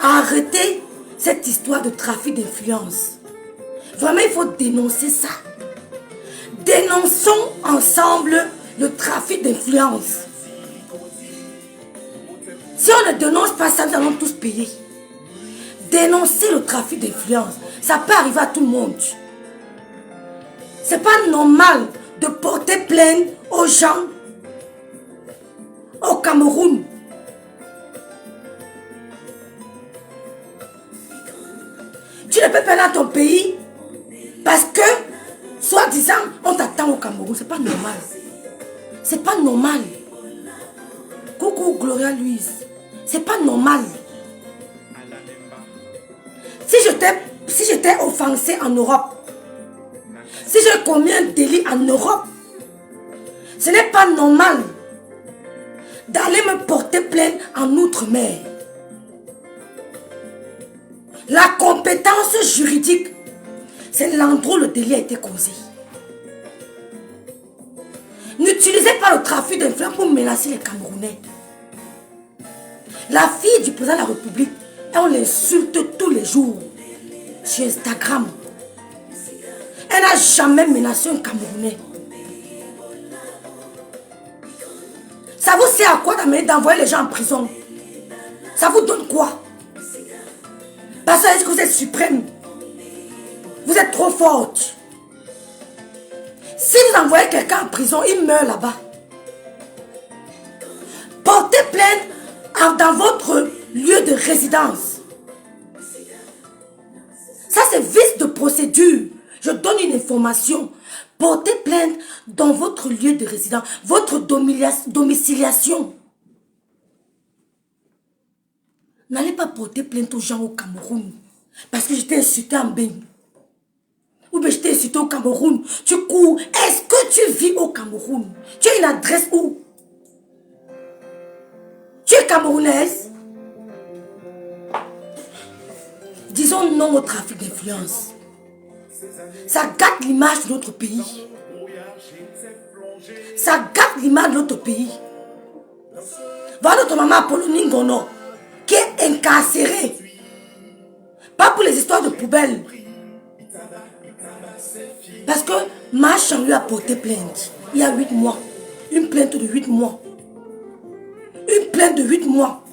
Arrêtez cette histoire de trafic d'influence. Vraiment, il faut dénoncer ça. Dénonçons ensemble le trafic d'influence. Si on ne dénonce pas ça, nous allons tous payer. Dénoncer le trafic d'influence, ça peut arriver à tout le monde. C'est pas normal de porter plainte aux gens au Cameroun. Tu ne peux pas aller à ton pays parce que, soi-disant, on t'attend au Cameroun. C'est pas normal. C'est pas normal. Coucou Gloria Louise. C'est pas normal. Si j'étais offensé en Europe, si j'ai commis un délit en Europe, ce n'est pas normal d'aller me porter plainte en outre-mer. La compétence juridique, c'est l'endroit où le délit a été causé. N'utilisez pas le trafic d'influence pour menacer les Camerounais. La fille du président de la République, on l'insulte tous les jours sur Instagram. Elle n'a jamais menacé un Camerounais. Ça vous sert à quoi d'envoyer les gens en prison? Ça vous donne quoi? Parce que vous êtes suprême. Vous êtes trop forte. Si vous envoyez quelqu'un en prison, il meurt là-bas. Portez plainte dans votre lieu de résidence. Ça, c'est vice de procédure. Je donne une information. Portez plainte dans votre lieu de résidence, votre domiciliation. N'allez pas porter plainte aux gens au Cameroun. Parce que j'étais insulté en Bénin. Ou bien j'étais insulté au Cameroun. Tu cours. Est-ce que tu vis au Cameroun? Tu as une adresse où? Tu es camerounaise? Disons non au trafic d'influence. Ça gâte l'image de notre pays. Ça gâte l'image de notre pays. Voilà notre maman Apollonie Ngono qui est incarcérée. Pas pour les histoires de poubelles. Parce que Machan lui a porté plainte. Il y a 8 mois. Une plainte de 8 mois. Une plainte de 8 mois.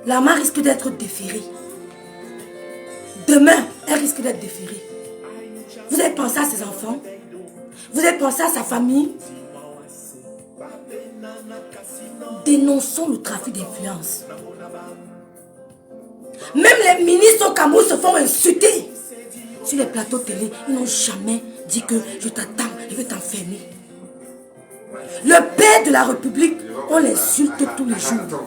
La main risque d'être déférée. Demain, elle risque d'être déférée. Vous avez pensé à ses enfants? Vous avez pensé à sa famille? Dénonçons le trafic d'influence. Même les ministres au Cameroun se font insulter. Sur les plateaux télé, ils n'ont jamais dit que je t'attends, je vais t'enfermer. Le père de la République, on l'insulte tous les jours.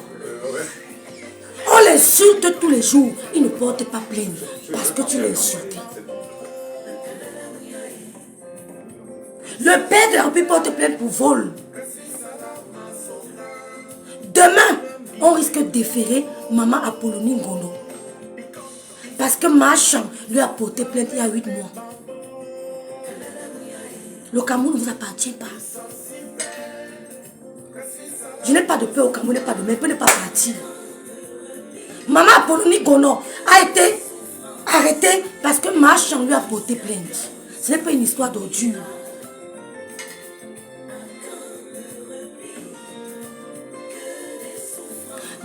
On l'insulte tous les jours. Il ne porte pas plainte parce que tu l'as insulté. Le père de la République porte plainte pour vol. Demain, on risque de déférer maman Apollonie Ngono. Parce que Machan lui a porté plainte il y a 8 mois. Le Cameroun ne vous appartient pas. Je n'ai pas de peur au Cameroun, je n'ai pas de peur, je n'ai pas partir. Maman Apollonie Ngono a été arrêtée parce que Machan lui a porté plainte. Ce n'est pas une histoire d'ordure.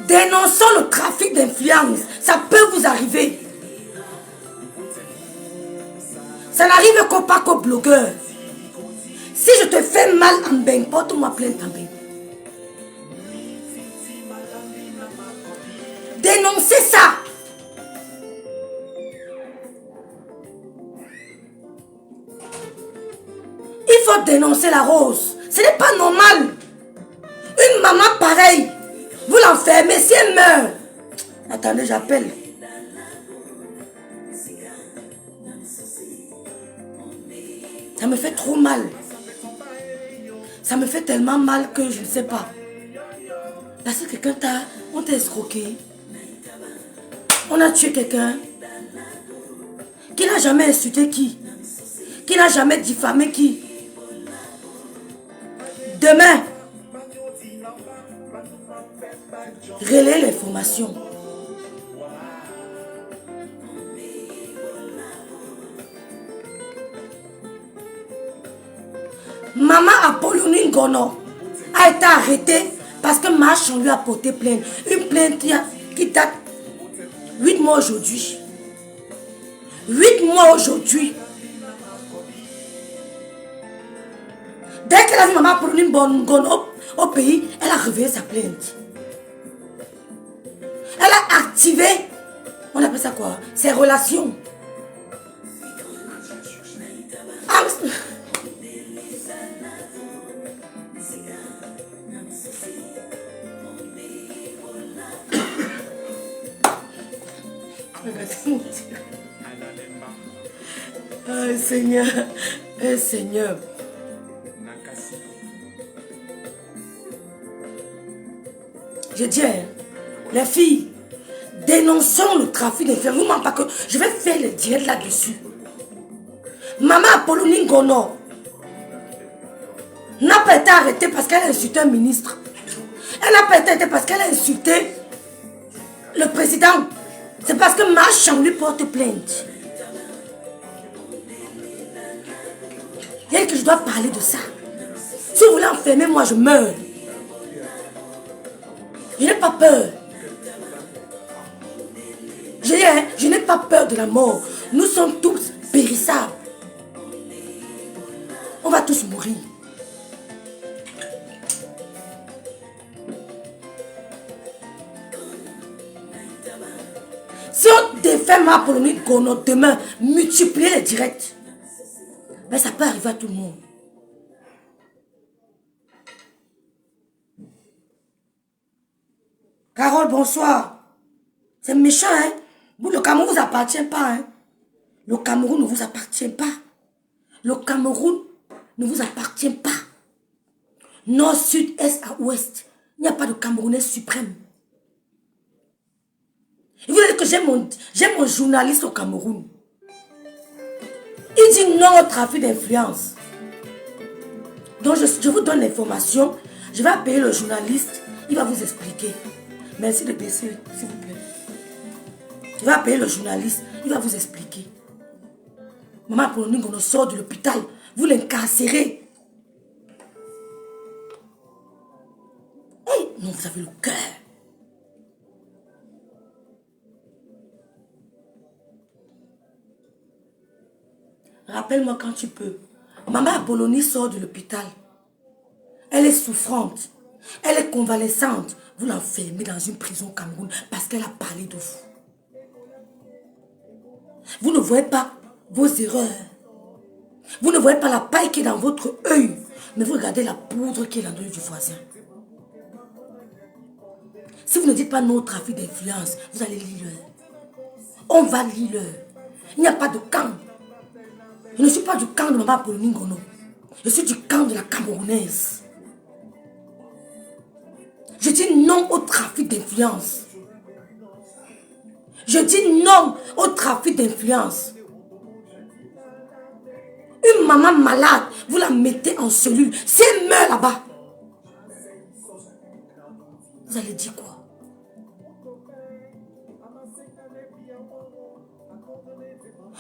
Dénonçons le trafic d'influence. Ça peut vous arriver. Ça n'arrive pas qu'aux blogueurs. Si je te fais mal en bain, porte-moi plainte en bain. Dénoncez ça. Il faut dénoncer la rose. Ce n'est pas normal. Une maman pareille, vous l'enfermez, si elle meurt. Attendez, j'appelle. Ça me fait trop mal. Ça me fait tellement mal que je ne sais pas. Parce que quelqu'un on t'a escroqué. On a tué quelqu'un. Qui n'a jamais insulté qui? Qui n'a jamais diffamé qui? Demain, relayez l'information. Maman Apollonie Ngono a été arrêtée parce que Marchand lui a porté plainte. Une plainte qui date 8 mois aujourd'hui. 8 mois aujourd'hui. Dès qu'elle a vu maman Apollonie Ngono au pays, elle a réveillé sa plainte. Elle a activé, on appelle ça quoi? Ses relations. Ah, oh, Seigneur, oh, Seigneur. Je dis, hein, les filles, dénonçons le trafic des femmes. Vous ne pas que je vais faire le direct là-dessus. Maman Apollonie Ngono n'a pas été arrêtée parce qu'elle a insulté un ministre. Elle n'a pas été arrêtée parce qu'elle a insulté le président. C'est parce que Marchand lui porte plainte. Et que je dois parler de ça. Si vous voulez enfermer, moi je meurs. Je n'ai pas peur. Je n'ai pas peur de la mort. Nous sommes tous périssables. On va tous mourir. Si on défait ma Apollonie Ngono demain, multiplier les directs, mais ça peut arriver à tout le monde. Carole, bonsoir. C'est méchant, hein? Le Cameroun ne vous appartient pas, hein? Le Cameroun ne vous appartient pas. Le Cameroun ne vous appartient pas. Nord, sud, est à ouest. Il n'y a pas de Camerounais suprême. Et vous dites que j'ai mon journaliste au Cameroun. Il dit non au trafic d'influence. Donc je vous donne l'information. Je vais appeler le journaliste. Il va vous expliquer. Merci de baisser, s'il vous plaît. Je vais appeler le journaliste. Il va vous expliquer. Maman Apollonie Ngono sort de l'hôpital. Vous l'incarcérez. Hey, non, vous avez le cœur. Rappelle-moi quand tu peux. Maman Apollonie sort de l'hôpital. Elle est souffrante. Elle est convalescente. Vous l'enfermez dans une prison au Cameroun parce qu'elle a parlé de vous. Vous ne voyez pas vos erreurs. Vous ne voyez pas la paille qui est dans votre œil. Mais vous regardez la poudre qui est dans l'œil du voisin. Si vous ne dites pas non au trafic d'influence, vous allez lire l'heure. On va lire l'heure. Il n'y a pas de camp. Je ne suis pas du camp de Maman Apollonie Ngono. Je suis du camp de la Camerounaise. Je dis non au trafic d'influence. Je dis non au trafic d'influence. Une maman malade, vous la mettez en cellule. Si elle meurt là-bas, vous allez dire quoi?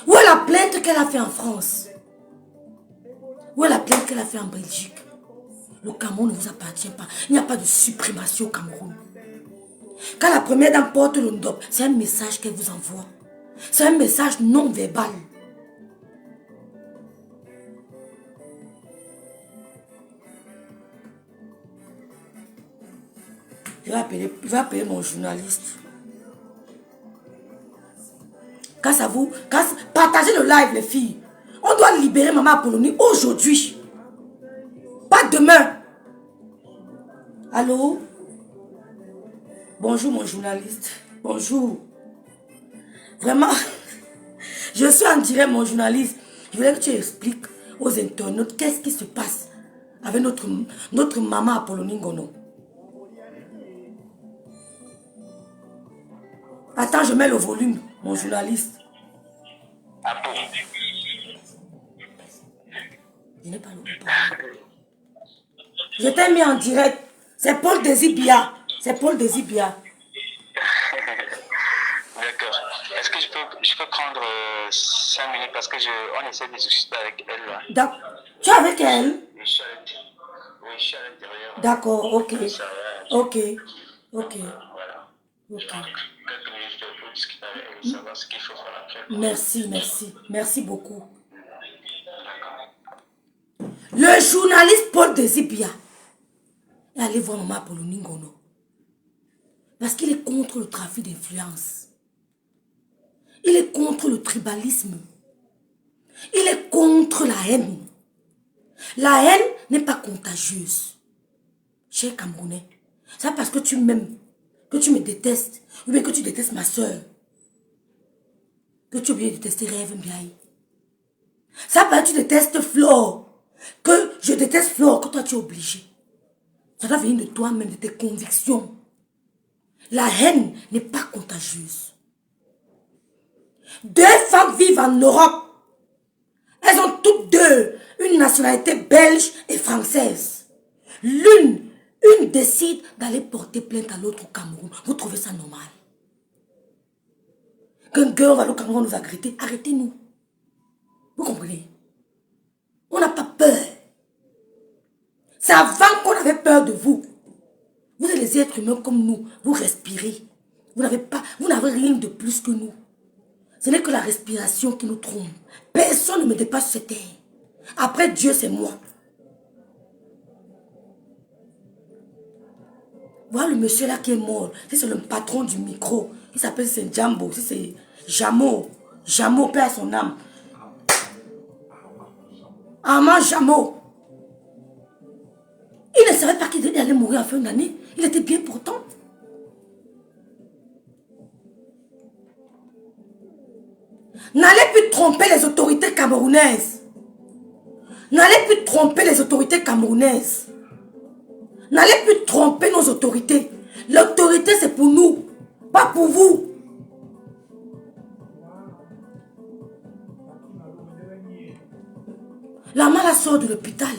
Où est la plainte qu'elle a fait en France? Où est la plainte qu'elle a fait en Belgique? Le Cameroun ne vous appartient pas. Il n'y a pas de suprématie au Cameroun. Quand la première dame porte le ndop, c'est un message qu'elle vous envoie. C'est un message non verbal. Je vais appeler mon journaliste. Partagez le live, les filles. On doit libérer Maman Apollonie aujourd'hui. Pas demain. Allô? Bonjour, mon journaliste. Bonjour. Vraiment, je suis en direct, mon journaliste. Je voulais que tu expliques aux internautes qu'est-ce qui se passe avec notre Maman Apollonie Ngono. Attends, je mets le volume, mon journaliste. Je n'ai pas le volume. Je t'ai mis en direct. C'est Paul Désibia. C'est Paul Désibia. D'accord. Est-ce que je peux prendre 5 minutes parce que on essaie de discuter avec elle là. Tu es avec elle? Je suis avec Oui, je suis à l'intérieur. D'accord, ok. Ça va. Ok. Ok. Voilà. Ok. Donc, quelques minutes pour discuter avec elle, savoir ce qu'il faut faire actuellement. Merci, merci. Merci beaucoup. D'accord. Le journaliste Paul Désibia est allé voir Maman Apollonie Ngono. Parce qu'il est contre le trafic d'influence. Il est contre le tribalisme. Il est contre la haine. La haine n'est pas contagieuse. Cher Camerounais, c'est parce que tu m'aimes, que tu me détestes, ou bien que tu détestes ma soeur, que tu es obligé de détester Rêve Mbiaye. Ça parce que tu détestes Flore, que je déteste Flore, que toi tu es obligé. Ça doit venir de toi-même, de tes convictions. La haine n'est pas contagieuse. 2 femmes vivent en Europe. Elles ont toutes deux une nationalité belge et française. Une décide d'aller porter plainte à l'autre au Cameroun. Vous trouvez ça normal? Qu'un gars va au Cameroun nous agresser, arrêtez-nous. Vous comprenez? On n'a pas peur. C'est avant qu'on avait peur de vous. Vous êtes les êtres humains comme nous. Vous respirez. Vous n'avez rien de plus que nous. Ce n'est que la respiration qui nous trompe. Personne ne me dépasse sur cette terre. Après Dieu, c'est moi. Voilà le monsieur là qui est mort. C'est le patron du micro. Il s'appelle Saint-Jambo. C'est Jamo. Jamo, paix à son âme. Armand Jamo. Il ne savait pas qu'il allait mourir en fin d'année. Il était bien pourtant. N'allez plus tromper les autorités camerounaises. N'allez plus tromper les autorités camerounaises. N'allez plus tromper nos autorités. L'autorité, c'est pour nous, pas pour vous. La maman sort de l'hôpital.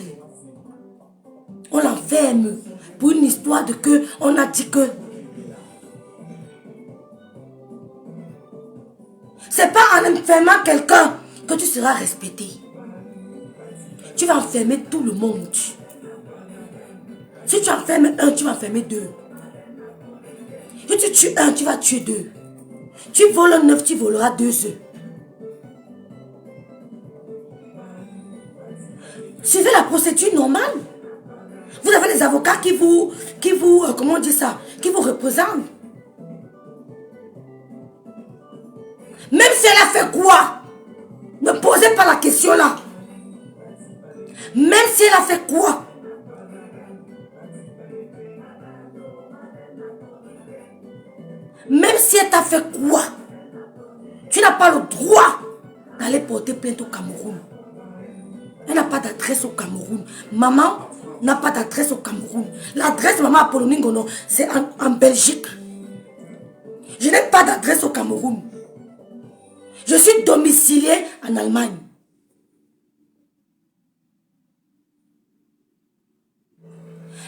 On l'enferme pour une histoire de que on a dit que. C'est pas en enfermant quelqu'un que tu seras respecté. Tu vas enfermer tout le monde. Si tu enfermes un, tu vas enfermer deux. Si tu tues un, tu vas tuer deux. Tu voles 9, tu voleras 2 œufs. Suivez la procédure normale. Vous avez des avocats qui vous comment on dit ça, qui vous représentent. Même si elle a fait quoi, ne posez pas la question là. Même si elle a fait quoi. Même si elle t'a fait quoi, tu n'as pas le droit d'aller porter plainte au Cameroun. Elle n'a pas d'adresse au Cameroun. Maman n'a pas d'adresse au Cameroun. L'adresse de Maman Apollonie Ngono, c'est en Belgique. Je n'ai pas d'adresse au Cameroun. Je suis domicilié en Allemagne.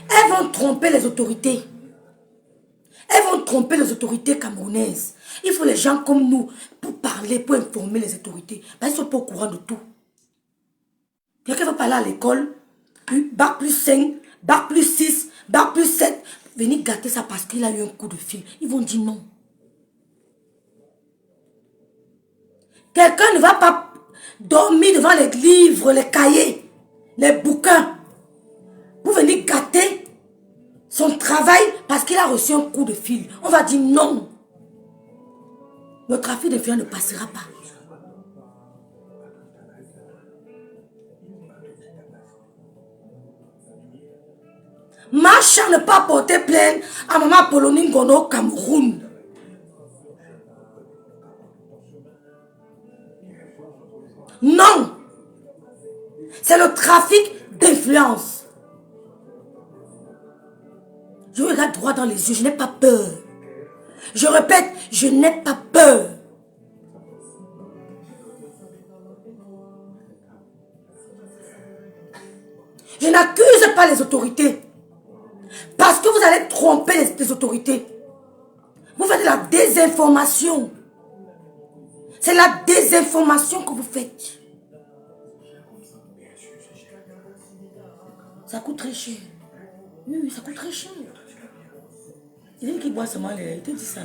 Elles vont tromper les autorités. Elles vont tromper les autorités camerounaises. Il faut les gens comme nous pour parler, pour informer les autorités. Parce qu'ils ne sont pas au courant de tout. Quelqu'un va parler à l'école, bac plus 5, bac plus 6, bac plus 7. Venir gâter ça parce qu'il a eu un coup de fil. Ils vont dire non. Quelqu'un ne va pas dormir devant les livres, les cahiers, les bouquins pour venir gâter son travail parce qu'il a reçu un coup de fil. On va dire non. Le trafic d'influence ne passera pas. Marche à ne pas porter plainte à Maman Apollonie Ngono au Cameroun. Non. C'est le trafic d'influence. Je regarde droit dans les yeux, je n'ai pas peur. Je répète, je n'ai pas peur. Je n'accuse pas les autorités. Parce que vous allez tromper les autorités. Vous faites de la désinformation. C'est la désinformation que vous faites. Ça coûte très cher. Oui, ça coûte très cher. Il dit qu'il boit seulement les... Il te dit ça.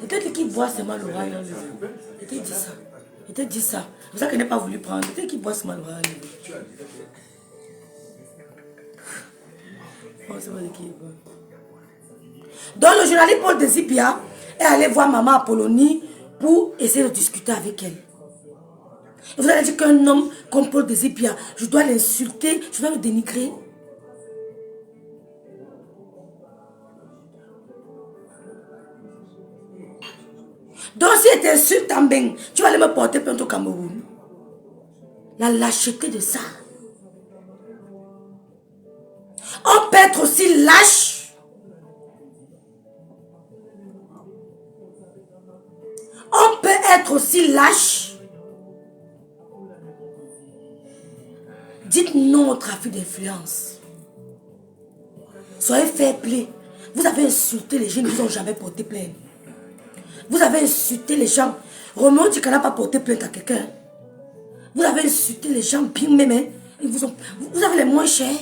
Il te dit qu'il boit seulement le Royal Liver. Il te dit ça. Il te dit ça. C'est pour ça qu'il n'a pas voulu prendre. Il te dit qu'il boit seulement le Royal Liver. Oh, c'est pas de qui il boit. Donc le journaliste Paul Désipia est allé voir maman Apollonie pour essayer de discuter avec elle. Et vous allez dire qu'un homme comme Paul Désipia, je dois l'insulter, je dois le dénigrer. Donc si tu insultes en bain, tu vas aller me porter plainte au Cameroun. La lâcheté de ça. On peut être aussi lâche. On peut être aussi lâche. Dites non au trafic d'influence. Soyez fair play. Vous avez insulté les gens, ils ne vous ont jamais porté plainte. Vous avez insulté les gens. Romain dit qu'elle n'a pas porté plainte à quelqu'un. Vous avez insulté les gens bien même. Hein. Vous avez les moins chers.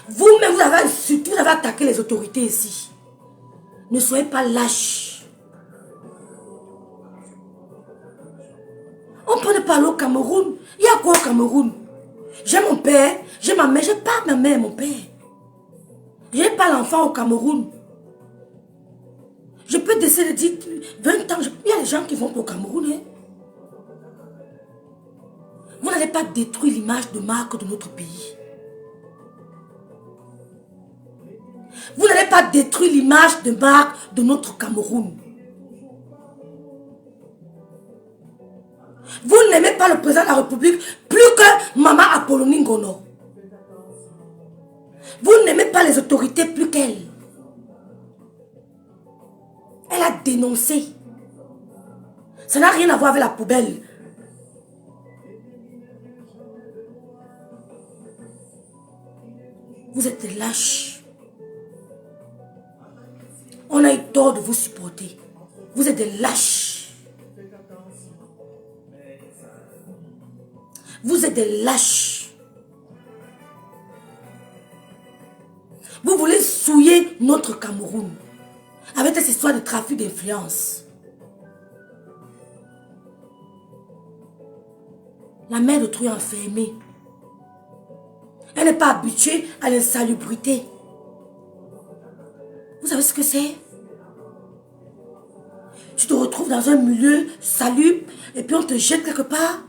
Vous-même, vous avez insulté, vous avez attaqué les autorités ici. Ne soyez pas lâches. On peut ne parler au Cameroun. Il y a quoi au Cameroun? J'ai mon père, j'ai ma mère, j'ai pas ma mère, mon père. Je n'ai pas l'enfant au Cameroun. Je peux décider de dire 20 ans, il y a des gens qui vont pour le Cameroun. Hein. Vous n'allez pas détruire l'image de marque de notre pays. Vous n'allez pas détruire l'image de marque de notre Cameroun. Vous n'aimez pas le président de la République plus que Maman Apollonie Ngono. Vous n'aimez pas les autorités plus qu'elle. Elle a dénoncé. Ça n'a rien à voir avec la poubelle. Vous êtes des lâches. On a eu tort de vous supporter. Vous êtes des lâches. Vous êtes des lâches. Vous voulez souiller notre Cameroun avec cette histoire de trafic d'influence. La mère de Trouille est enfermée. Elle n'est pas habituée à l'insalubrité. Vous savez ce que c'est? Tu te retrouves dans un milieu salubre et puis on te jette quelque part.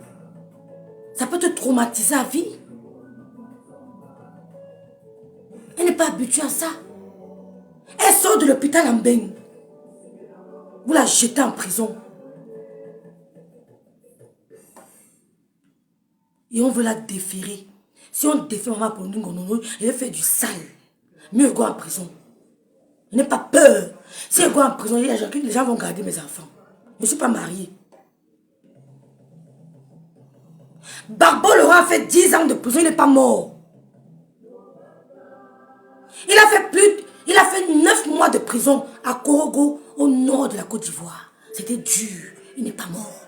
Ça peut te traumatiser à vie. Elle n'est pas habituée à ça. Elle sort de l'hôpital en bain. Vous la jetez en prison. Et on veut la déférer. Si on défait Maman Apollonie Ngono, elle va faire du sale. Mieux elle go en prison. Je n'ai pas peur. Si elle go en prison, les gens vont garder mes enfants. Je ne suis pas mariée. Barbo Laurent a fait 10 ans de prison, il n'est pas mort. Il a fait 9 mois de prison à Korogo, au nord de la Côte d'Ivoire. C'était dur, il n'est pas mort.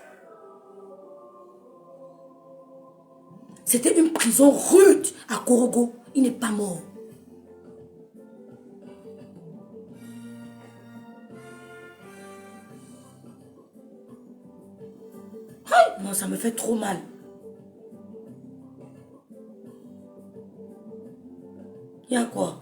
C'était une prison rude à Korogo, il n'est pas mort. Aïe, non, ça me fait trop mal. Il y a quoi?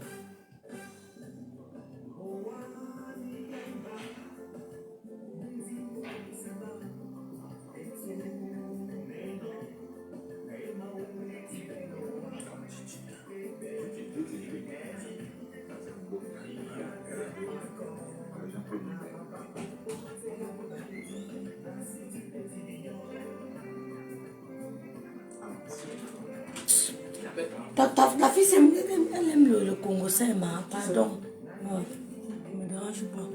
Ta fille, elle aime le Congo, c'est ma, pardon. Ouais, ne me dérange pas.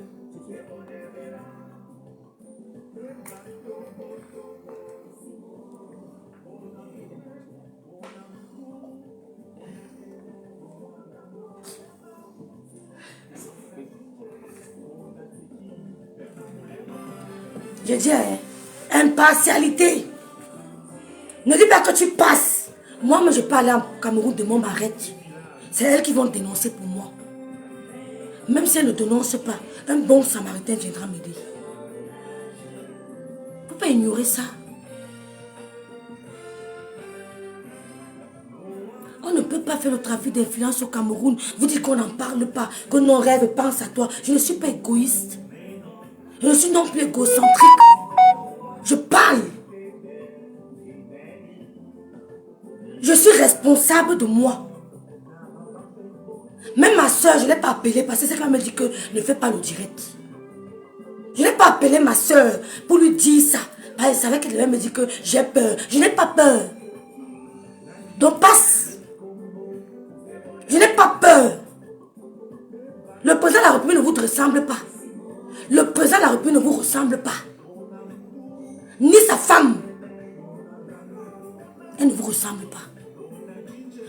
Je dis, hein, impartialité. Ne dis pas que tu passes. Moi, je peux aller au Cameroun, de mon m'arrête. C'est elles qui vont dénoncer pour moi. Même si elles ne dénoncent pas, un bon samaritain viendra m'aider. Il ne faut pas ignorer ça. On ne peut pas faire le trafic d'influence au Cameroun. Vous dites qu'on n'en parle pas, que nos rêves pensent à toi. Je ne suis pas égoïste. Je ne suis non plus égocentrique. Je parle. Je suis responsable de moi. Même ma soeur, je ne l'ai pas appelée parce que c'est qu'elle me dit que ne fais pas le direct. Je n'ai pas appelé ma soeur pour lui dire ça. Elle savait qu'elle devait me dire que j'ai peur. Je n'ai pas peur. Donc passe. Je n'ai pas peur. Le président de la République ne vous ressemble pas. Le président de la République ne vous ressemble pas. Ni sa femme. Elle ne vous ressemble pas.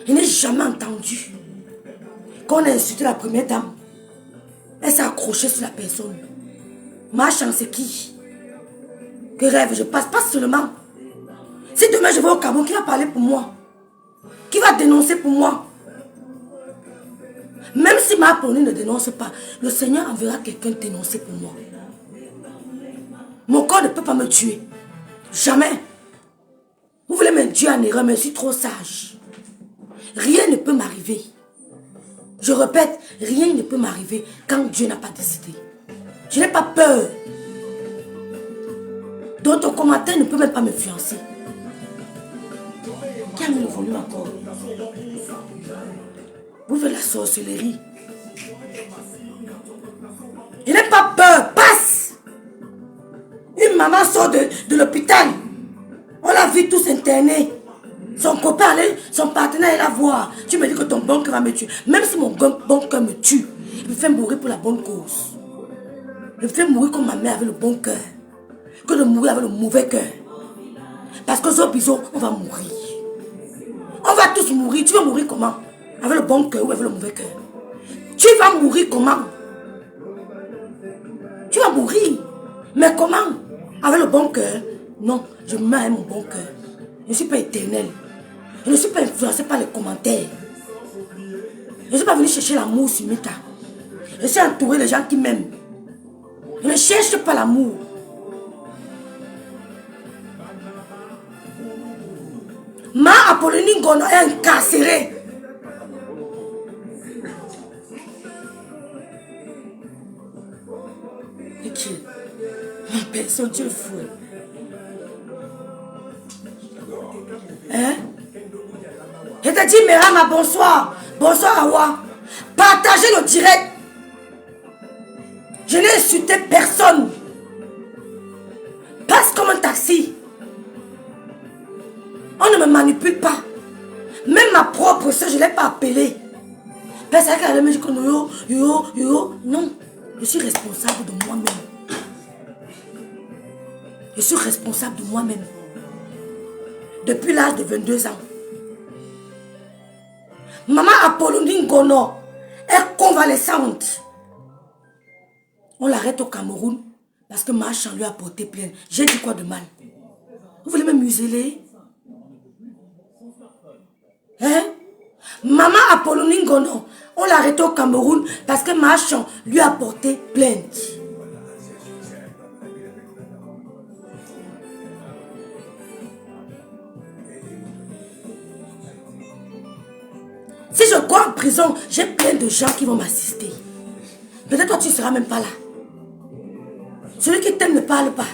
Je n'ai jamais entendu qu'on a insulté la première dame. Elle s'est accrochée sur la personne. Ma chance, c'est qui? Que rêve, je passe pas seulement. Si demain je vais au Cameroun, qui va parler pour moi? Qui va dénoncer pour moi? Même si ma Apollonie ne dénonce pas, le Seigneur enverra quelqu'un dénoncer pour moi. Mon corps ne peut pas me tuer. Jamais. Vous voulez me tuer en erreur, mais je suis trop sage. Rien ne peut m'arriver. Je répète, rien ne peut m'arriver quand Dieu n'a pas décidé. Je n'ai pas peur. Donc ton commentaire ne peut même pas me fiancer. Qui a mis le volume encore? Vous faites la sorcellerie. Je n'ai pas peur. Passe. Une maman sort de l'hôpital. On l'a vu tous internés. Son copain allait, son partenaire est la voir. Tu me dis que ton bon cœur va me tuer. Même si mon bon cœur me tue, il me fait mourir pour la bonne cause. Il me fait mourir comme ma mère avait le bon cœur. Que de mourir avec le mauvais cœur. Parce que ce bisou, on va mourir. On va tous mourir. Tu vas mourir comment? Avec le bon cœur ou avec le mauvais cœur? Tu vas mourir comment? Tu vas mourir. Mais comment? Avec le bon cœur? Non, je meurs avec mon bon cœur. Je ne suis pas éternel. Je ne suis pas influencé par les commentaires. Je ne suis pas venu chercher l'amour sur Meta. Je suis entouré de gens qui m'aiment. Je ne cherche pas l'amour. Ma Apollonie Ngono est incarcérée. Et qui? Ma personne, tu es fou. Hein? Je te dis, Merama, bonsoir. Bonsoir, Awa. Partagez le direct. Je n'ai insulté personne. Passe comme un taxi. On ne me manipule pas. Même ma propre soeur, je ne l'ai pas appelée. Parce qu'elle me dit que yo. Non. Je suis responsable de moi-même. Je suis responsable de moi-même. Depuis l'âge de 22 ans. Maman Apollonie Ngono est convalescente. On l'arrête au Cameroun parce que Machan lui a porté plainte. J'ai dit quoi de mal? Vous voulez me museler? Hein? Maman Apollonie Ngono, on l'arrête au Cameroun parce que Machan lui a porté plainte. Si je go en prison, j'ai plein de gens qui vont m'assister. Peut-être toi, tu ne seras même pas là. Celui qui t'aime ne parle pas.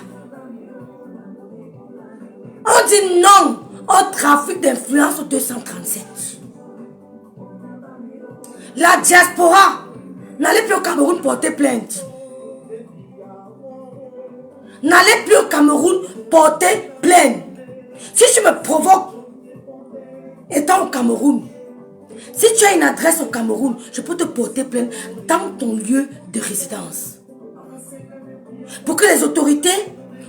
On dit non au trafic d'influence 237. La diaspora n'allez plus au Cameroun porter plainte. N'allez plus au Cameroun porter plainte. Si tu me provoques, étant au Cameroun, si tu as une adresse au Cameroun, je peux te porter plainte dans ton lieu de résidence. Pour que les autorités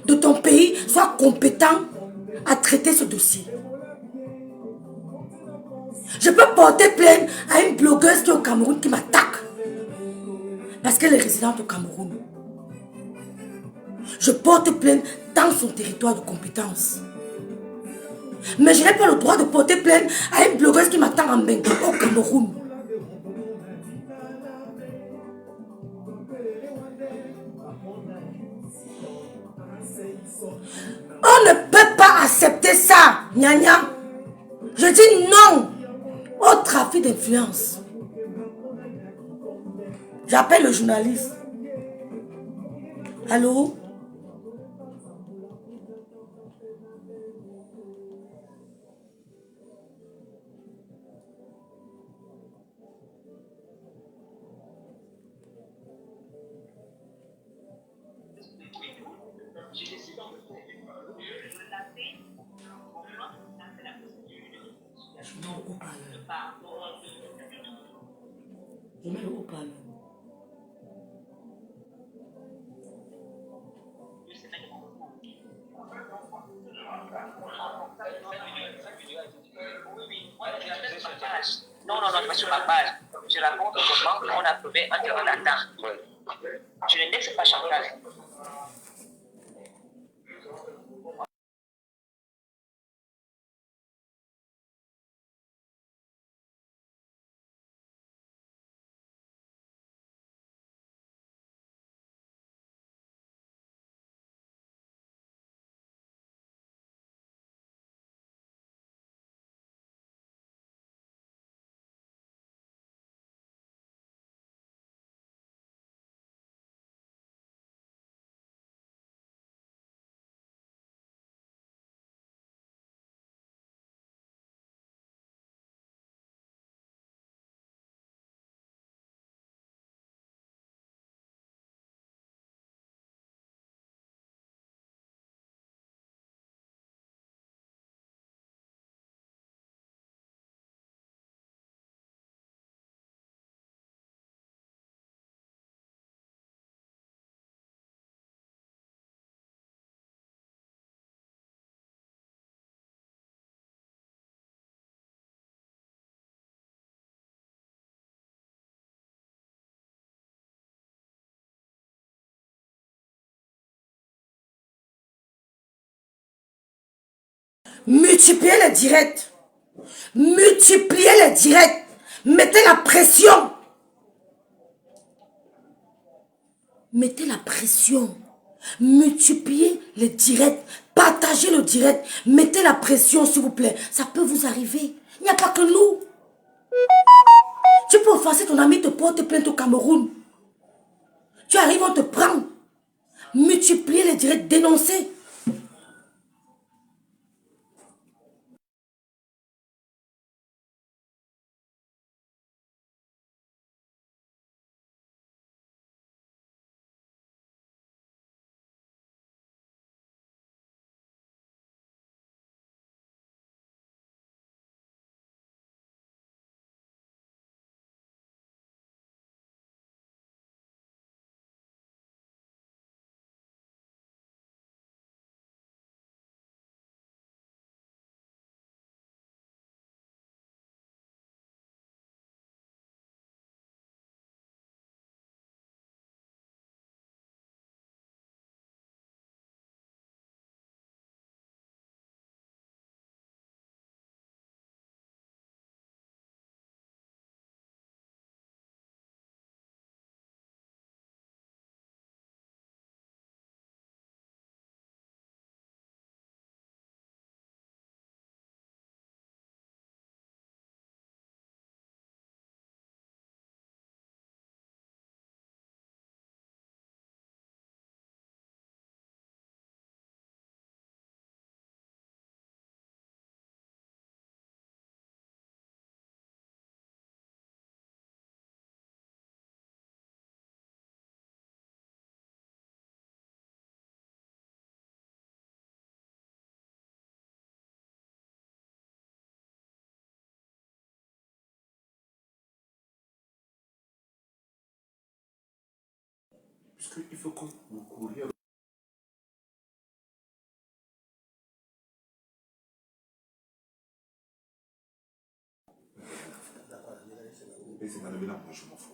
de ton pays soient compétents à traiter ce dossier. Je peux porter plainte à une blogueuse qui est au Cameroun qui m'attaque. Parce qu'elle est résidente au Cameroun. je porte plainte dans son territoire de compétence. Mais je n'ai pas le droit de porter plainte à une blogueuse qui m'attend en Bengue au Cameroun. On ne peut pas accepter ça, gna gna. Je dis non au trafic d'influence. J'appelle le journaliste. Allô? Je mets le haut-parleur. Je mets le haut-parleur. Non, non, non, pas sur ma page. Je raconte comment on a trouvé un terrain d'attente. Je ne laisse pas Chantal. Multipliez les directs. Multipliez les directs. Mettez la pression. Mettez la pression. Multipliez les directs. Partagez le direct. Mettez la pression, s'il vous plaît. Ça peut vous arriver. Il n'y a pas que nous. Tu peux offenser ton ami, te porte plainte au Cameroun. Tu arrives, on te prend. Multipliez les directs, dénoncez. Puisqu'il faut que vous couriez. Et c'est dans le bilan, moi je m'en fous.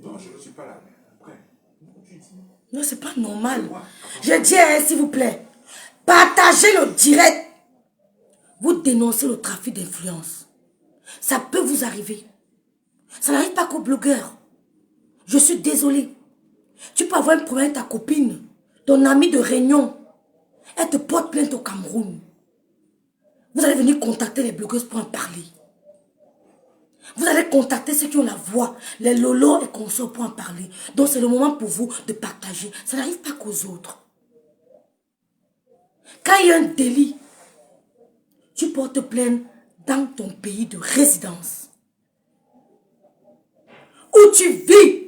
Non, je ne suis pas là, mais après. Non, c'est pas normal. Je dis, hein, s'il vous plaît, partagez le direct. Vous dénoncez le trafic d'influence. Ça peut vous arriver. Ça n'arrive pas qu'aux blogueurs. Je suis désolée. Tu peux avoir un problème avec ta copine, ton amie de réunion. Elle te porte plainte au Cameroun. Vous allez venir contacter les blogueuses pour en parler. Vous allez contacter ceux qui ont la voix, les lolos et consorts pour en parler. Donc c'est le moment pour vous de partager. Ça n'arrive pas qu'aux autres. Quand il y a un délit, tu portes plainte dans ton pays de résidence. Où tu vis.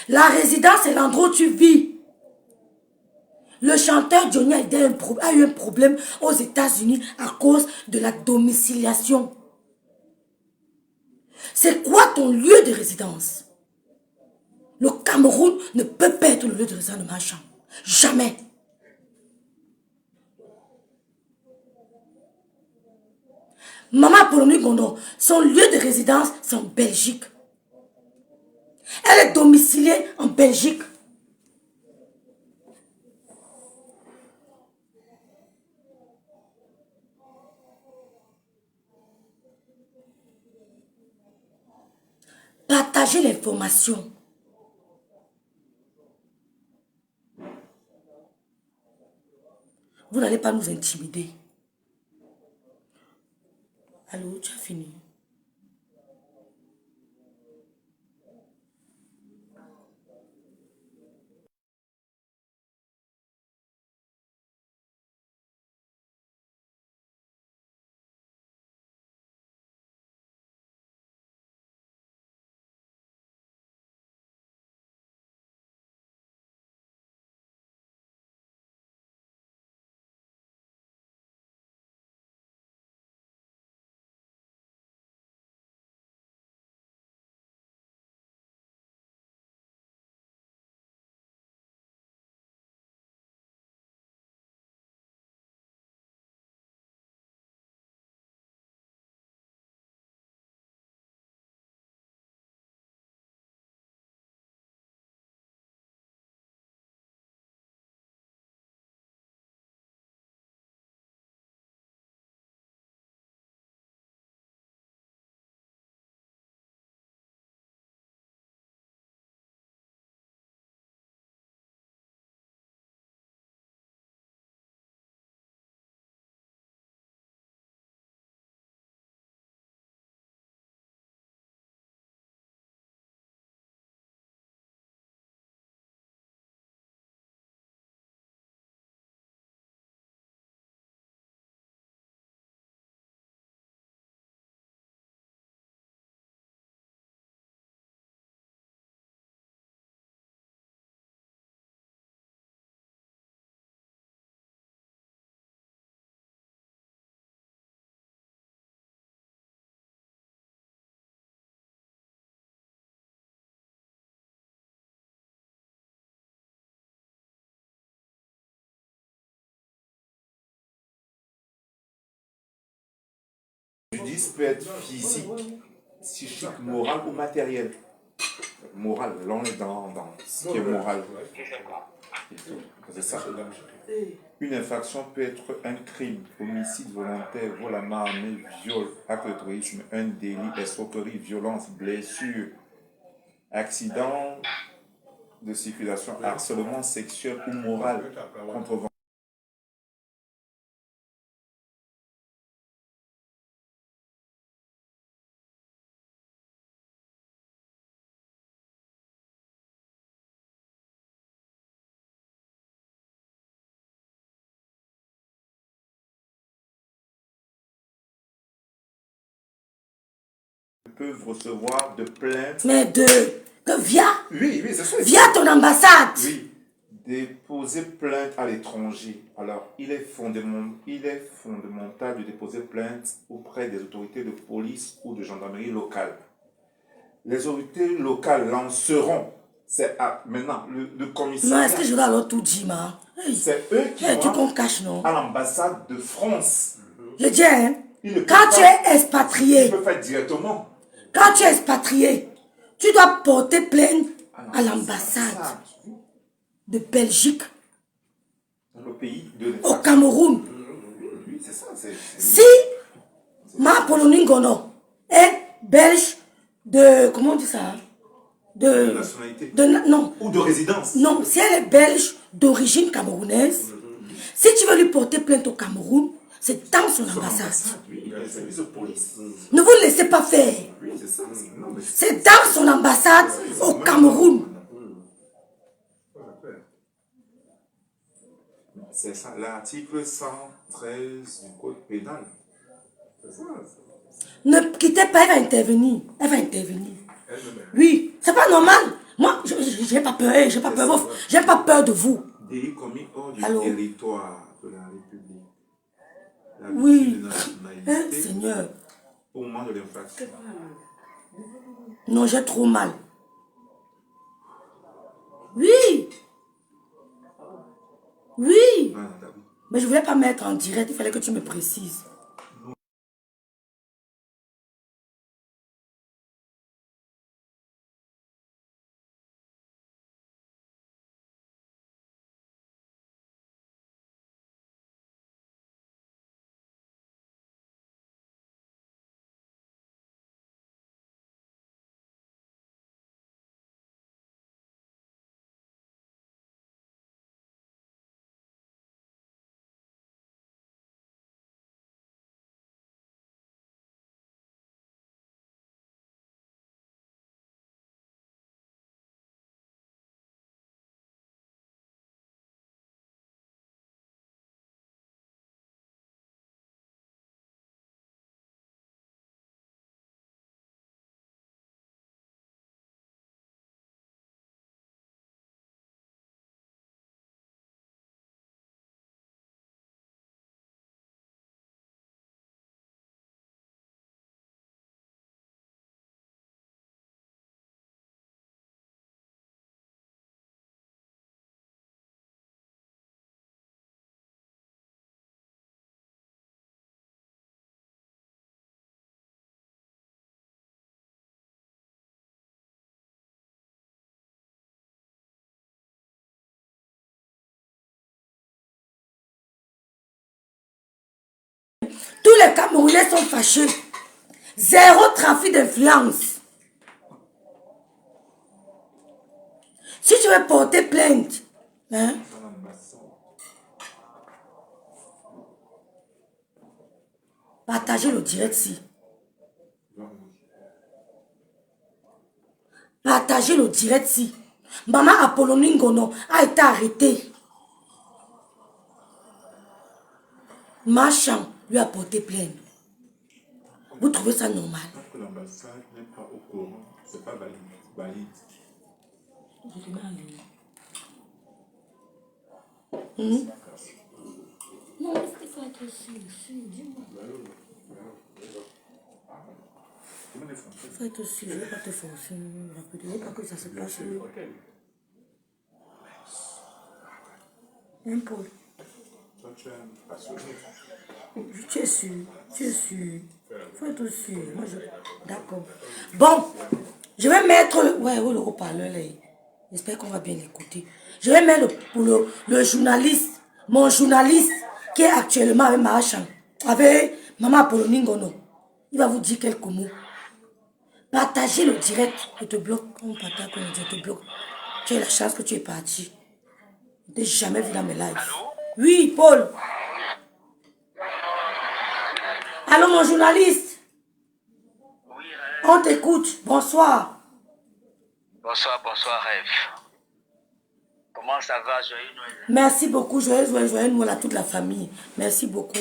La résidence est l'endroit où tu vis. Le chanteur Johnny a eu un problème aux États-Unis à cause de la domiciliation. C'est quoi ton lieu de résidence? Le Cameroun ne peut pas être le lieu de résidence de Marchand. Jamais. Maman Apollonie Gondor, son lieu de résidence, c'est en Belgique. Elle est domiciliée en Belgique. Partagez l'information. Vous n'allez pas nous intimider. Allô, tu as fini? Le préjudice peut être physique, psychique, moral ou matériel. Moral, là on est dans ce qui est moral. C'est ça. Une infraction peut être un crime, homicide volontaire, vol à main armée, viol, acte de terrorisme, un délit, escroquerie, violence, blessure, accident de circulation, harcèlement sexuel ou moral, contrevention. Peuvent recevoir de plaintes. Mais via? Oui, c'est ça. Via ton ambassade. Oui, déposer plainte à l'étranger. Alors, il est fondamental de déposer plainte auprès des autorités de police ou de gendarmerie locale. Les autorités locales lanceront. C'est maintenant le commissariat. Non, est-ce que je dois alors tout dire, ma? C'est eux qui vont cache, non? à l'ambassade de France. Je dis, hein, quand tu es expatrié, tu peux faire directement. Quand tu es expatrié, tu dois porter plainte à l'ambassade de Belgique Dans le pays de au Cameroun. Oui, c'est ça. Si ma Polonie Ngono est belge de... Comment on dit ça? De nationalité. Non. Ou de résidence. Non, si elle est belge d'origine camerounaise, si tu veux lui porter plainte au Cameroun, c'est dans son ambassade. Oui, il y a les services de police. Ne vous laissez pas faire. Oui, c'est ça. Non, mais C'est dans son ambassade au Cameroun. c'est ça, l'article 113 du code pénal. C'est ça. Ne quittez pas, elle va intervenir. Elle va intervenir. Oui, c'est pas normal. Moi, j'ai pas peur, j'ai pas peur. J'ai pas peur de vous. Délit commis hors du Allô? territoire de la République. La Oui. de nationalité Hein, Seigneur. au moment de l'infraction. Non, j'ai trop mal. Oui. Oui. Ah, t'as vu. Mais je voulais pas mettre en direct, il fallait que tu me précises. Tous les Camerounais sont fâchés. Zéro trafic d'influence. Si tu veux porter plainte, hein, partagez le direct-ci. Partagez le direct-ci. Maman Apollonie Ngono a été arrêtée. Marchand lui a porté plainte. Vous trouvez ça normal? Tant que l'ambassade n'est pas au courant, c'est pas valide. Non, il faut être sûr, dis-moi. Il faut être sûr, je ne vais pas te forcer. Je ne veux pas que ça se passe. Un peu. Toi, tu es un passionné. Tu es sûr, tu es sûr. Il faut être sûr. Moi, d'accord. Bon, je vais mettre... Ouais, le haut-parleur, là. J'espère qu'on va bien l'écouter. Je vais mettre pour le journaliste, mon journaliste, qui est actuellement avec Marchand, avec Maman Apollonie Ngono. Il va vous dire quelques mots. Partagez le direct. Je te bloque. On partage, je te bloque. Tu as la chance que tu es parti. Je ne t'ai jamais vu dans mes lives. Allô? Oui, Paul. Allô, mon journaliste. Oui, On t'écoute. Bonsoir. bonsoir, Rêve. Comment ça va, joyeux Noël? Merci beaucoup. Joyeux Noël à toute la famille. Merci beaucoup.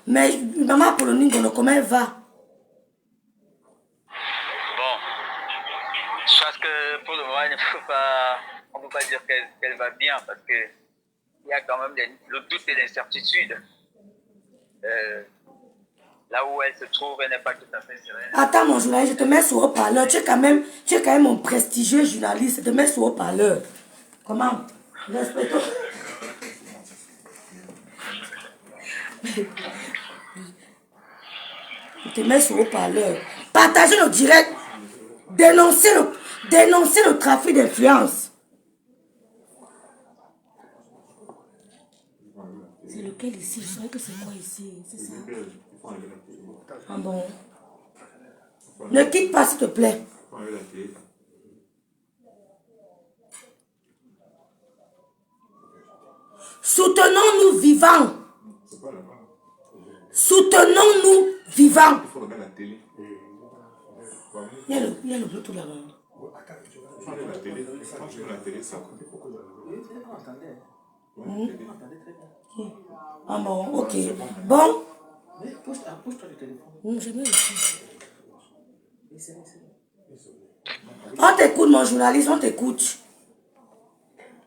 Mais Maman Apollonie Ngono, comment elle va? Bon, je pense que pour le moment, on ne peut pas dire qu'elle va bien parce que il y a quand même le doute et l'incertitude. Là où elle se trouve, elle n'est pas tout à fait sereine. Attends, mon journaliste, je te mets sur haut-parleur. Tu es quand même un prestigieux journaliste. Je te mets sur haut-parleur. Comment? Respectons. Je te mets sur haut-parleur. Partagez le direct. dénoncer le trafic d'influence. C'est lequel ici? Je savais que c'est quoi ici? C'est ça. Ah bon. Ne quitte pas, s'il te plaît. Soutenons-nous vivants. Soutenons-nous vivants. Il y a le Bluetooth là-bas. Ah bon, ok. Bon. J'aime ici. On t'écoute, mon journaliste, on t'écoute.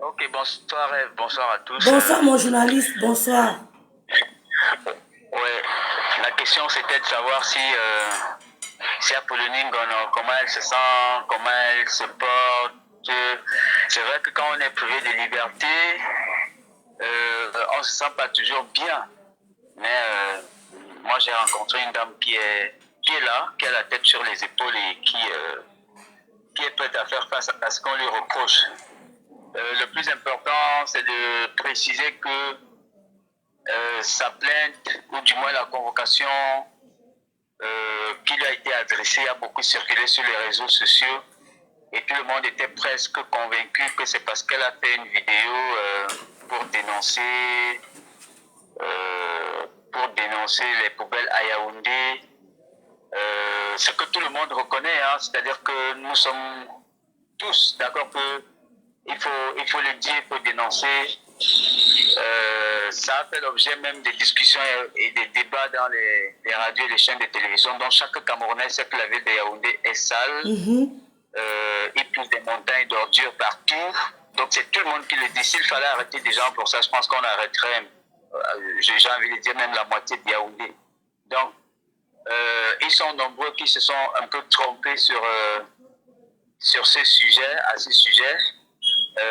Ok, bonsoir Ève, bonsoir à tous. Bonsoir, mon journaliste, bonsoir. Ouais, la question c'était de savoir si Apollonie Ngono, comment elle se sent, comment elle se porte. C'est vrai que quand on est privé de liberté, on ne se sent pas toujours bien. Mais moi j'ai rencontré une dame qui est là, qui a la tête sur les épaules et qui est prête à faire face à ce qu'on lui reproche. Le plus important, c'est de préciser que sa plainte, ou du moins la convocation qui lui a été adressée, a beaucoup circulé sur les réseaux sociaux. Et tout le monde était presque convaincu que c'est parce qu'elle a fait une vidéo pour dénoncer les poubelles à Yaoundé. Ce que tout le monde reconnaît, hein, c'est-à-dire que nous sommes tous d'accord que il faut le dire, il faut dénoncer. Ça a fait l'objet même des discussions et des débats dans les radios et les chaînes de télévision. Donc chaque Camerounais sait que la ville de Yaoundé est sale. Il pousse des montagnes d'ordures partout. Donc c'est tout le monde qui le dit. S'il fallait arrêter des gens pour ça, je pense qu'on arrêterait, j'ai envie de dire, même la moitié de Yaoundé. Donc ils sont nombreux qui se sont un peu trompés sur ce sujet, à ce sujet.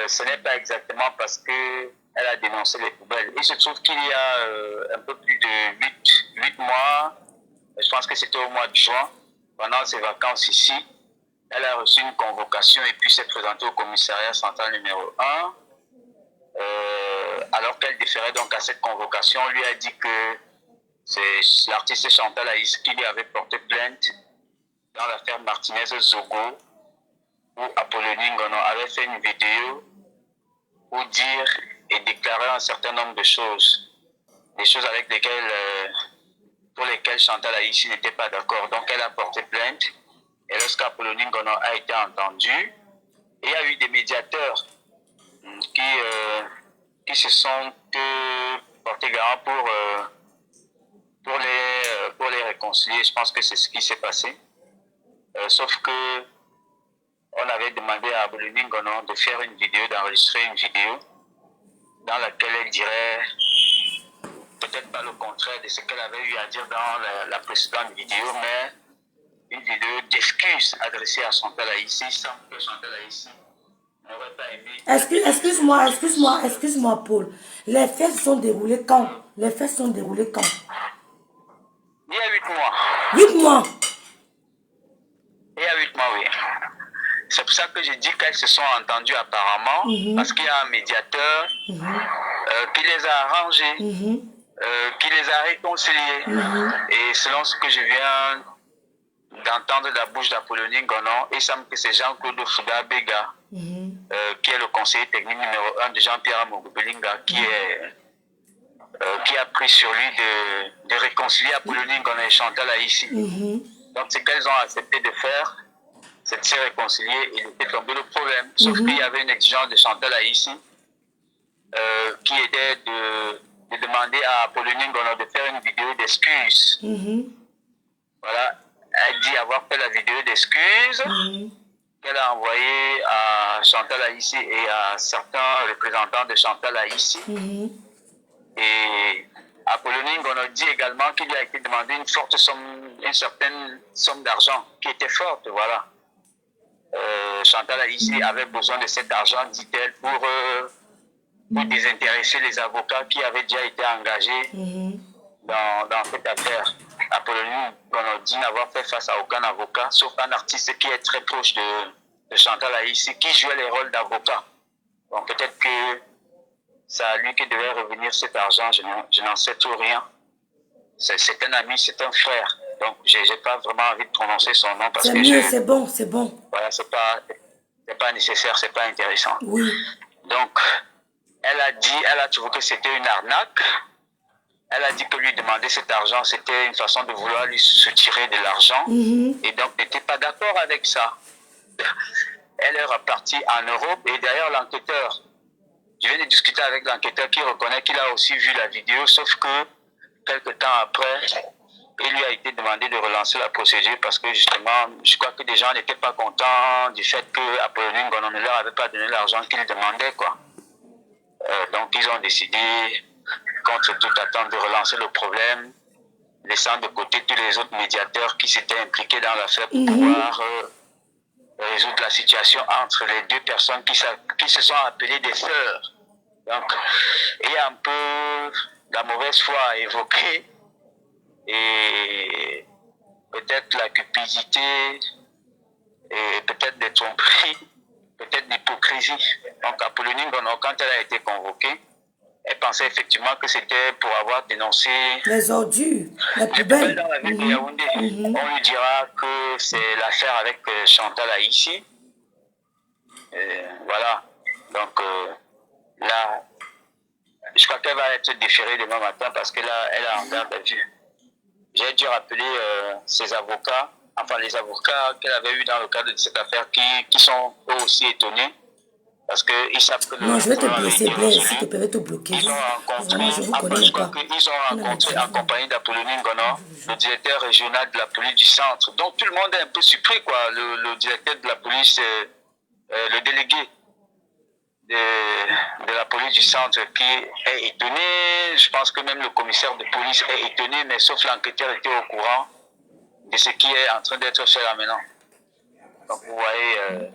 Ce n'est pas exactement parce qu'elle a dénoncé les poubelles. Il se trouve qu'il y a un peu plus de 8 mois, je pense que c'était au mois de juin, pendant ses vacances ici, elle a reçu une convocation et puis s'est présentée au commissariat central numéro 1. Alors qu'elle déférait donc à cette convocation, on lui a dit que c'est l'artiste Chantal Aïs qui lui avait porté plainte dans l'affaire Martinez-Zogo, où Apollonie Ngono avait fait une vidéo pour dire et déclarer un certain nombre de choses. Des choses avec lesquelles, pour lesquelles Chantal Aïssi n'était pas d'accord. Donc elle a porté plainte. Et lorsqu'Apollonie Ngono a été entendue, il y a eu des médiateurs qui se sont portés garant pour les réconcilier. Je pense que c'est ce qui s'est passé. Sauf que on avait demandé à Apollonie Ngono de faire une vidéo, d'enregistrer une vidéo dans laquelle elle dirait peut-être pas le contraire de ce qu'elle avait eu à dire dans la précédente vidéo, mais une vidéo d'excuses adressée à Chantal Aïssi, sans que Chantal Aïssi n'aurait pas aimé. Excuse-moi, Paul. Les faits se sont déroulés quand? Il y a 8 mois. 8 mois. Il y a 8 mois, oui. C'est pour ça que je dis qu'elles se sont entendues apparemment, parce qu'il y a un médiateur qui les a arrangées, qui les a réconciliées. Et selon ce que je viens d'entendre de la bouche d'Apollonie Ngono, il semble que c'est Jean-Claude Fouda Bega, qui est le conseiller technique numéro 1 de Jean-Pierre Amogo-Belinga, qui a pris sur lui de réconcilier Apollonie Ngono et Chantal Aïssi. Donc ce qu'elles ont accepté de faire, c'est de se réconcilier et de tomber le problème. Sauf qu'il y avait une exigence de Chantal Aïssi qui était de demander à Apollonie Ngono de faire une vidéo d'excuses. Voilà, elle dit avoir fait la vidéo d'excuses qu'elle a envoyée à Chantal Aïssi et à certains représentants de Chantal Aïssi. Et Apollonie Ngono dit également qu'il lui a été demandé une certaine somme d'argent qui était forte, voilà. Chantal Aïssi avait besoin de cet argent, dit-elle, pour désintéresser les avocats qui avaient déjà été engagés dans cette affaire. Apollonie Ngono dit n'avoir fait face à aucun avocat, sauf un artiste qui est très proche de Chantal Aïssi, qui jouait les rôles d'avocat. Donc peut-être que c'est à lui qui devait revenir cet argent, je n'en sais tout rien. C'est un ami, c'est un frère. Donc j'ai pas vraiment envie de prononcer son nom parce que... C'est mieux, c'est bon, c'est bon. Voilà, c'est pas nécessaire, c'est pas intéressant. Oui. Donc, elle a trouvé que c'était une arnaque. Elle a dit que lui demander cet argent, c'était une façon de vouloir lui soutirer de l'argent. Et donc, n'était pas d'accord avec ça. Elle est repartie en Europe. Et d'ailleurs, l'enquêteur, je viens de discuter avec l'enquêteur qui reconnaît qu'il a aussi vu la vidéo, sauf que quelques temps après, il lui a été demandé de relancer la procédure parce que justement, je crois que des gens n'étaient pas contents du fait que Apollonie Ngono ne leur avait pas donné l'argent qu'ils demandaient, quoi. Donc, ils ont décidé, contre toute attente, de relancer le problème, laissant de côté tous les autres médiateurs qui s'étaient impliqués dans l'affaire pour pouvoir résoudre la situation entre les deux personnes qui se sont appelées des sœurs. Donc, il y a un peu la mauvaise foi à évoquer et peut-être la cupidité et peut-être des tromperies, peut-être l'hypocrisie. Donc, Apollonie Ngono, quand elle a été convoquée, elle pensait effectivement que c'était pour avoir dénoncé les ordures, les poubelles dans la ville de Yaoundé. On lui dira que c'est l'affaire avec Chantal Aïssi. Voilà. Donc là, je crois qu'elle va être déférée demain matin parce qu'elle a en garde à vue. J'ai dû rappeler ses avocats, enfin les avocats qu'elle avait eu dans le cadre de cette affaire qui sont eux aussi étonnés. Parce qu'ils savent que... Non, je vais te blesser, Blaise, s'il te plaît, je vais te bloquer. Ils ont rencontré, vraiment, je vous connais pas. Ils ont rencontré en compagnie d'Apollonie Ngono, le directeur régional de la police du centre. Donc tout le monde est un peu surpris, quoi. Le directeur de la police, le délégué de la police du centre qui est étonné. Je pense que même le commissaire de police est étonné, mais sauf l'enquêteur était au courant de ce qui est en train d'être fait là maintenant. Donc vous voyez...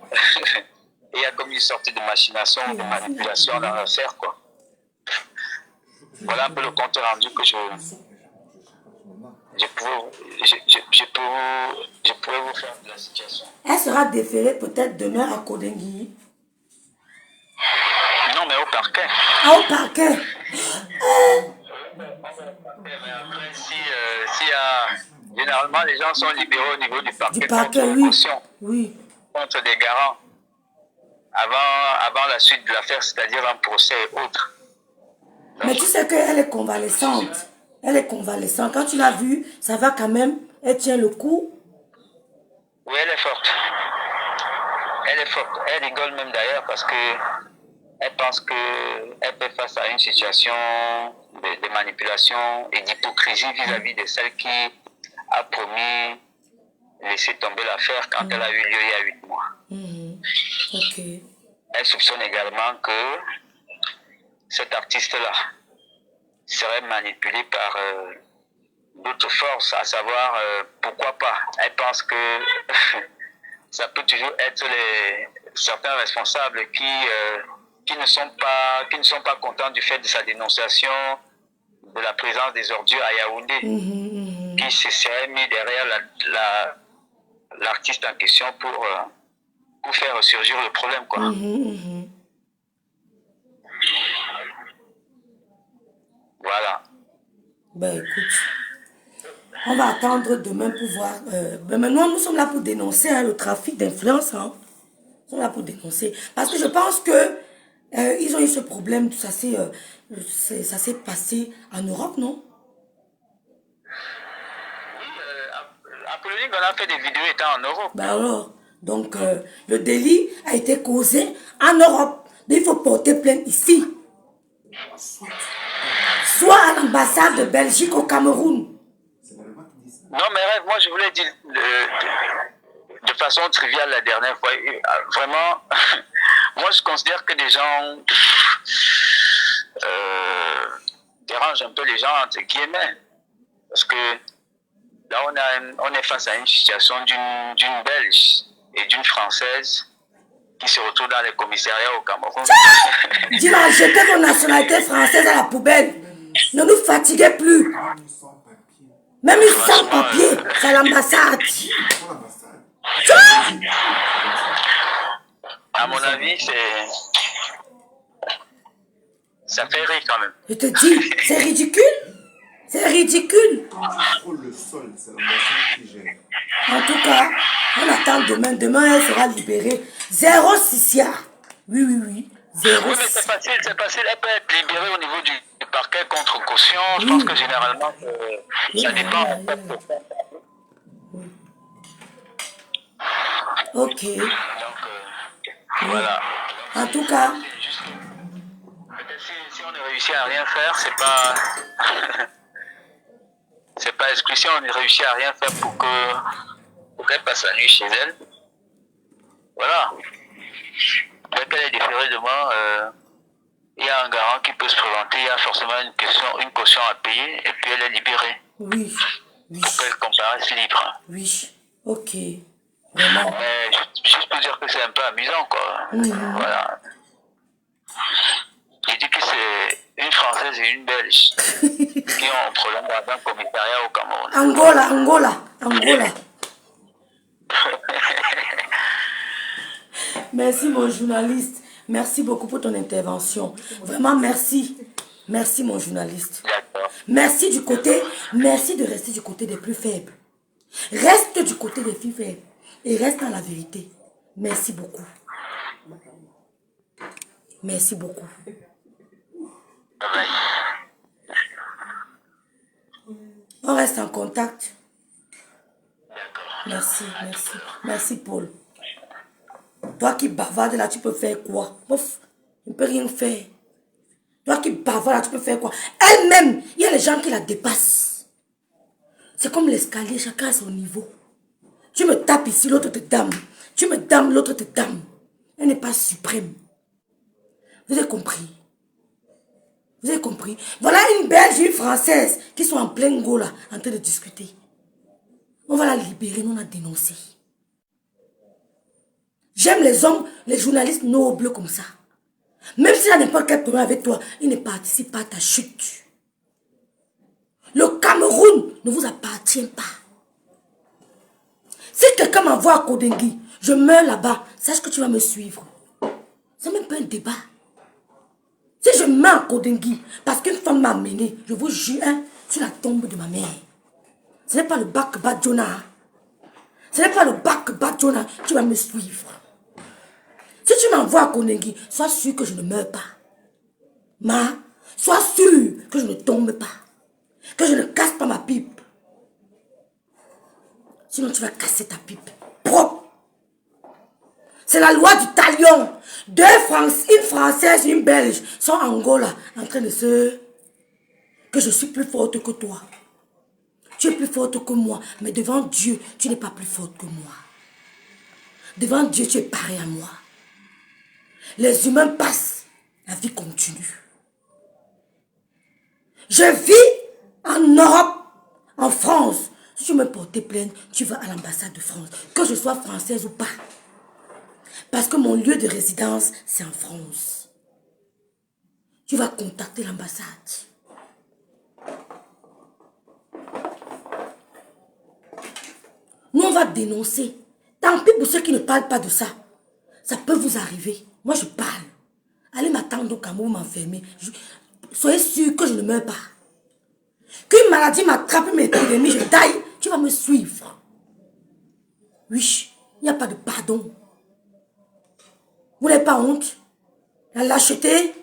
il y a comme une sorte de machination, de manipulation dans l'affaire, quoi. Voilà un peu le compte rendu que je pourrais vous faire de la situation. Elle sera déférée peut-être demain à Kodengui. Non, mais au parquet. Ah, au parquet. Mais après, s'il y a... Généralement, les gens sont libérés au niveau du parquet. Du parquet, contre oui. caution, Oui. contre des garants. Avant la suite de l'affaire, c'est-à-dire un procès et autres. Mais tu sais qu'elle est convalescente. Elle est convalescente. Quand tu l'as vue, ça va quand même. Elle tient le coup. Oui, elle est forte. Elle est forte. Elle rigole même d'ailleurs parce que elle pense qu'elle fait face à une situation de manipulation et d'hypocrisie vis-à-vis de celle qui a promis laisser tomber l'affaire quand elle a eu lieu il y a 8 mois. Ok. Elle soupçonne également que cet artiste-là serait manipulé par d'autres forces, à savoir pourquoi pas. Elle pense que ça peut toujours être certains responsables qui ne sont pas contents du fait de sa dénonciation de la présence des ordures à Yaoundé, qui se seraient mis derrière l'artiste en question pour faire ressurgir le problème, quoi. Voilà. Ben écoute, on va attendre demain pour voir. Ben maintenant, nous sommes là pour dénoncer le trafic d'influence. Nous sommes là pour dénoncer. Parce que je pense que ils ont eu ce problème. Ça s'est passé en Europe, non? Apollonie Ngono a fait des vidéos étant en Europe. Ben alors, donc le délit a été causé en Europe. Mais il faut porter plainte ici. Soit à l'ambassade de Belgique au Cameroun. Non, mais rêve, moi je voulais dire de façon triviale la dernière fois. Vraiment, moi je considère que des gens dérangent un peu les gens entre guillemets. Parce que là on est face à une situation d'une Belge et d'une Française qui se retrouvent dans les commissariats au Cameroun. Dis-moi, jetez vos nationalités françaises à la poubelle. Ne nous fatiguez plus. Même une sans-papier, c'est l'ambassade. À mon avis, ça fait rire quand même. Je te dis, c'est ridicule. C'est ridicule. Le sol, c'est l'ambassade qui gêne. En tout cas, on attend demain. Demain, elle sera libérée. 0 Sissia. Oui, oui, oui. 0 Oui, mais c'est facile. Elle peut être libérée au niveau du parquet contre caution. Je pense que généralement, ça dépend. Ok. Donc, voilà. En tout cas, Peut-être si on ne réussit à rien faire, c'est pas. C'est pas exclu. Si on ne réussit à rien faire pour qu'elle passe la nuit chez elle, voilà. Dès qu'elle est différée demain, il y a un garant qui peut se présenter, il y a forcément une caution à payer, et puis elle est libérée. oui. Oui. Pour qu'elle comparaisse libre. Oui. Ok. Vraiment. Mais juste pour dire que c'est un peu amusant, quoi. Voilà. J'ai dit que c'est une Française et une Belge qui ont un problème dans un commissariat au Cameroun. Angola. Merci mon journaliste. Merci beaucoup pour ton intervention. Vraiment merci. Merci mon journaliste. D'accord. Merci de rester du côté des plus faibles. Reste du côté des filles faibles. Et reste dans la vérité. Merci beaucoup. Merci beaucoup. Bye. On reste en contact. Merci. Merci Paul. Toi qui bavardes là, tu peux faire quoi? Ouf, tu ne peux rien faire. Toi qui bavardes là, tu peux faire quoi? Elle-même, il y a les gens qui la dépassent. C'est comme l'escalier, chacun à son niveau. Tu me tapes ici, l'autre te dame. Tu me dames, l'autre te dame. Elle n'est pas suprême. Vous avez compris? Vous avez compris? Voilà une Belge et une Française qui sont en plein go là, en train de discuter. On va la libérer, nous on a dénoncé. J'aime les hommes, les journalistes nobles comme ça. Même s'il a n'importe quel problème avec toi, il ne participe pas à ta chute. Le Cameroun ne vous appartient pas. Si quelqu'un m'envoie à Kodengui, je meurs là-bas, sache que tu vas me suivre. C'est même pas un débat. Si je meurs à Kodengui, parce qu'une femme m'a amené, je vous jure, sur la tombe de ma mère. Ce n'est pas le bac Badjona. Ce n'est pas le bac Badjona, tu vas me suivre. Si tu m'envoies à Kodengui, sois sûr que je ne meurs pas. Sois sûr que je ne tombe pas. Que je ne casse pas ma pipe. Sinon tu vas casser ta pipe. Propre. C'est la loi du talion. Une Française et une Belge sont en Angola en train de se... Que je suis plus forte que toi. Tu es plus forte que moi. Mais devant Dieu, tu n'es pas plus forte que moi. Devant Dieu, tu es pareil à moi. Les humains passent. La vie continue. Je vis en Europe, en France. Si tu me portes plainte, tu vas à l'ambassade de France. Que je sois française ou pas. Parce que mon lieu de résidence, c'est en France. Tu vas contacter l'ambassade. Nous, on va dénoncer. Tant pis pour ceux qui ne parlent pas de ça. Ça peut vous arriver. Moi, je parle. Allez m'attendre au Cameroun, m'enfermer. Soyez sûr que je ne meurs pas. Qu'une maladie m'attrape, une épidémie, je taille, tu vas me suivre. Oui, il n'y a pas de pardon. Vous n'avez pas honte? La lâcheté?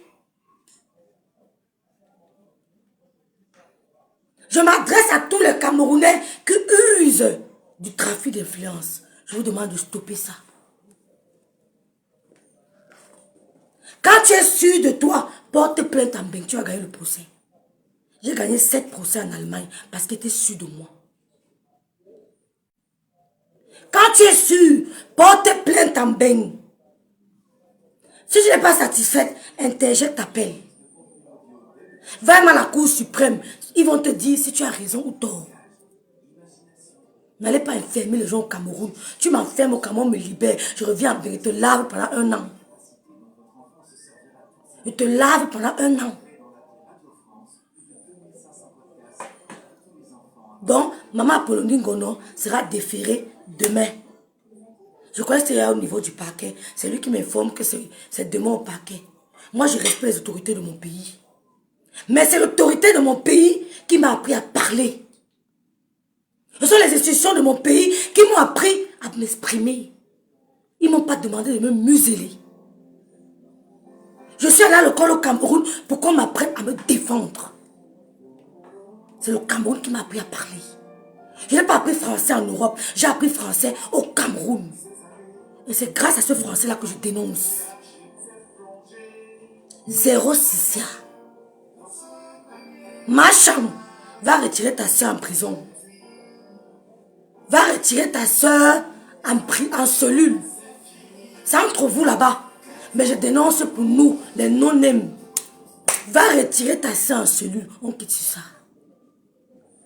Je m'adresse à tous les Camerounais qui usent du trafic d'influence. Je vous demande de stopper ça. Quand tu es sûr de toi, porte plainte en bain, tu vas gagner le procès. J'ai gagné 7 procès en Allemagne parce que tu es sûr de moi. Quand tu es sûr, porte plainte en bain. Si tu n'es pas satisfaite, interjecte appel. Va à la Cour suprême. Ils vont te dire si tu as raison ou tort. N'allez pas enfermer les gens au Cameroun. Tu m'enfermes au Cameroun, me libère. Je reviens en je te lave pendant 1 an. Je te lave pendant 1 an. Donc, Maman Apollonie Ngono sera déférée demain. Je crois que c'est au niveau du parquet. C'est lui qui m'informe que c'est demain au parquet. Moi, je respecte les autorités de mon pays. Mais c'est l'autorité de mon pays qui m'a appris à parler. Ce sont les institutions de mon pays qui m'ont appris à m'exprimer. Ils ne m'ont pas demandé de me museler. Je suis allé à l'école au Cameroun pour qu'on m'apprenne à me défendre. C'est le Cameroun qui m'a appris à parler. Je n'ai pas appris français en Europe, j'ai appris français au Cameroun. Et c'est grâce à ce français-là que je dénonce. Zéro Sissia. Ma chambre va retirer ta soeur en prison. Va retirer ta soeur en cellule. C'est entre vous là-bas. Mais je dénonce pour nous, les non-nèmes. Va retirer ta soeur en cellule. On quitte sur ça.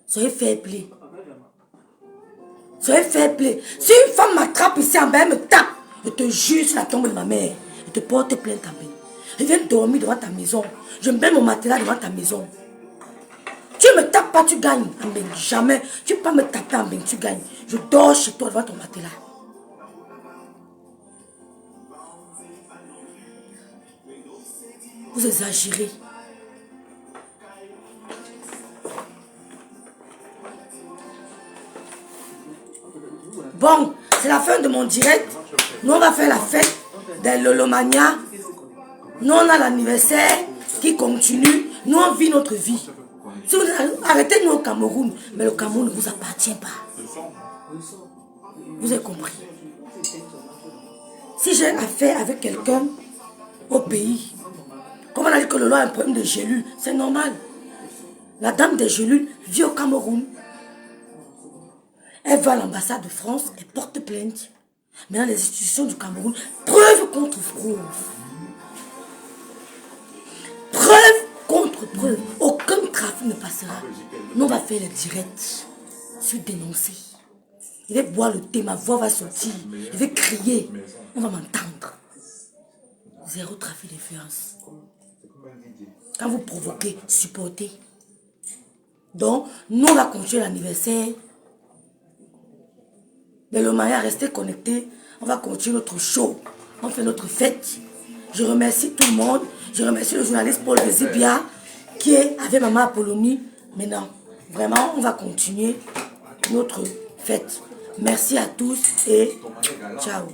Soyez fair play. Soyez fair play. Si une femme m'attrape ici en bas, elle me tape. Je te jure sur la tombe de ma mère. Je te porte plainte en bas. Je viens dormir devant ta maison. Je mets mon matelas devant ta maison. Tu ne me tapes pas, tu gagnes. En bas, jamais. Tu ne peux pas me taper en bas, tu gagnes. Je dors chez toi devant ton matelas. Vous exagérez. Bon, c'est la fin de mon direct. Nous, on va faire la fête des Lolomania. Nous, on a l'anniversaire qui continue. Nous, on vit notre vie. Si vous arrêtez nous au Cameroun, mais le Cameroun ne vous appartient pas. Vous avez compris. Si j'ai affaire avec quelqu'un au pays, comme on a dit que le loi a un problème de gélules, c'est normal. La dame des gélules vit au Cameroun. Elle va à l'ambassade de France, elle porte plainte. Maintenant, les institutions du Cameroun, preuve contre preuve. Preuve contre preuve. Aucun trafic ne passera. Nous, on va faire les directs. Je suis dénoncé. Je vais boire le thé, ma voix va sortir. Je vais crier. On va m'entendre. Zéro trafic d'influence. Quand vous provoquez, supportez. Donc, nous, on va continuer l'anniversaire. Mais le mariage, restez connectés. On va continuer notre show. On fait notre fête. Je remercie tout le monde. Je remercie le journaliste Paul Zibia qui est avec Maman Apollonie. Maintenant, vraiment, on va continuer notre fête. Merci à tous et ciao.